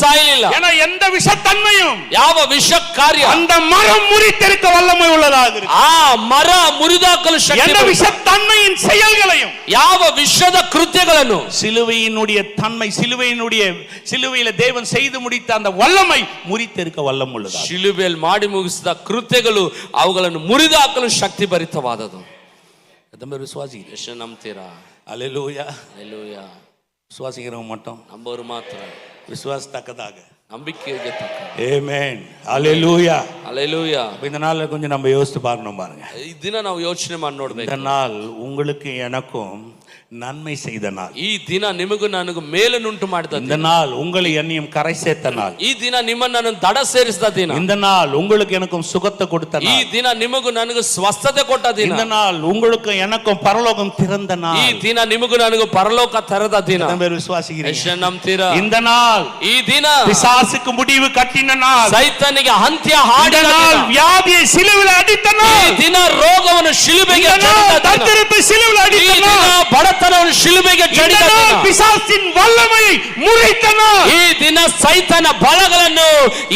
ಸಾಯಲಿಲ್ಲ. ஏன்னா எந்த விஷத்தன்மையும் ಯಾವ ವಿಷ ಕಾರ್ಯ அந்த மரம் முறித்தெடுக்க வல்லமை உள்ளதாக ಆ ಮರ ಮುರಿದಾಕಲು ಶಕ್ತಿ. எந்த விஷத்தன்மையின் செயல்களையும், ಯಾವ ವಿಷದ ಕೃತ್ಯಗಳನ್ನು, சிலுவையினுடைய தன்மை, சிலுவையில தேவன் செய்து முடித்த அந்த வல்லமை முறித்தெடுக்க வல்லமை உள்ளது. ಶಿಲುಬೆಯಲ್ಲಿ ಮಾಡಿ ಮುಗಿಸಿದ ಕೃತ್ಯಗಳು ಅವುಗಳನ್ನು ಮುರಿದಾಕಲು ಶಕ್ತಿ ಭರಿತವಾದದು. நம்ம விசுவாசி ಎಷ್ಟು ನಂಬ್ತೀರಾ? அல்லேலூயா. அல்லேಲೂಯಾ. விசுவாசிக்கிறவங்க மட்டும் ನಂಬೋರು ಮಾತ್ರ விசுவாசத்தக்கதாக. ನಂಬಿಕೆಗೆ ತಕ್ಕ. ஆமென். அல்லேலூயா. அல்லேலூயா. இந்த நாள்ல கொஞ்சம் நம்ம யோசித்து பார்க்கணும் பாருங்க. ಈ ದಿನ ನಾವು ಯೋಚನೆ ಮಾಡಿ ನೋಡ್ಬೇಕು. இந்த நாள் உங்களுக்கு எனக்கும் நன்மை செய்த நாள். ಈ ದಿನ ನಿಮಗೂ ನನಗೂ ಮೇಲನ್ನುಂಟು ಮಾಡಿದ இந்த நாள் உங்களை என்னையும் கரை சேர்த்த நாள். ಈ ದಿನ ನಿಮ್ಮನ್ನು ನಾನು ದಡ ಸೇರಿಸಿದ ದಿನ. இந்த நாள் உங்களுக்கு எனக்கும் சுகத்தை கொடுத்த நாள். ಈ ದಿನ ನಿಮಗೂ ನನಗೂ ಸ್ವಸ್ಥತೆ ಕೊಟ್ಟ ದಿನ. இந்த நாள் உங்களுக்கு எனக்கும் பரலோகம் திறந்த நாள். ಈ ದಿನ ನಿಮಗೂ ನನಗೂ ಪರಲೋಕ ತೆರೆದ ದಿನ. நம்ம விசுவாசிக்கிறீங்க? ಎಷ್ಟು ನಂಬ್ತೀರಾ? இந்த நாள் ಈ ದಿನ பிசாசுக்கு முடிவு கட்டின நாள். ಸೈತಾನಿಗೆ ಅಂತ್ಯ ಹಾಡಿದ நாள். ದಿನ. வியாதியை சிலுவையில் அடித்த நாள். ಈ ದಿನ ರೋಗವನ್ನು ಶಿಲುಬೆಗೆ ಜಡಿದ ದಿನ. தரித்திரத்தை சிலுவையில் அடித்த நாள். ಈ ದಿನ ಬಡತನವನ್ನು ಶಿಲುಬೆಗೆ ಜಡಿದ ದಿನ. பிசாசின் வல்லமையை முறித்த நாள். ಈ ದಿನ ಸೈತಾನ ಬಲಗಳನ್ನು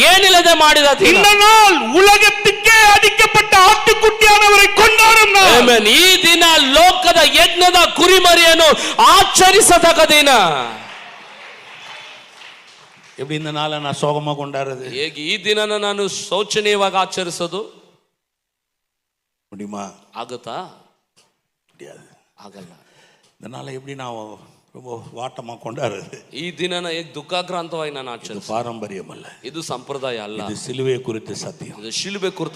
ಏನಿಲ್ಲದೆ ಮಾಡಿದ ದಿನ. இந்த நாள் உலகத்துக்கே அடிக்கப்பட்ட ஆட்டுக்குட்டியானவரை கொண்டாடும் நாள். ಆಮೆನ್. ಈ ದಿನ ಲೋಕದ ಯಜ್ಞದ ಕುರಿಮರಿಯನ್ನು ಆಚರಿಸತಕ್ಕ ದಿನ. எப்படி இந்த நாளை நான் சோகமா கொண்டாடுறது? ಹೇಗೆ ಈ ದಿನನ ನಾನು ಶೋಚನೀಯವಾಗಿ ಆಚರಿಸೋದು முடியுமா? ಆಗುತ್ತಾ? முடியாது. ಆಗಲ್ಲ. இந்த நாளை எப்படி நான் ரொம்ப வாட்டமா கொண்டாடுறது? ಈ ದಿನನ ಹೇಗೆ ದುಃಖಾಕ್ರಾಂತವಾಗಿ ನಾನು ಆಚರಿಸ. பாரம்பரியம் அல்ல, ಇದು ಸಂಪ್ರದಾಯ ಅಲ್ಲ, இது சிலுவை குறித்த சத்தியம். ಇದು ಶಿಲುಬೆ ಕುರಿತು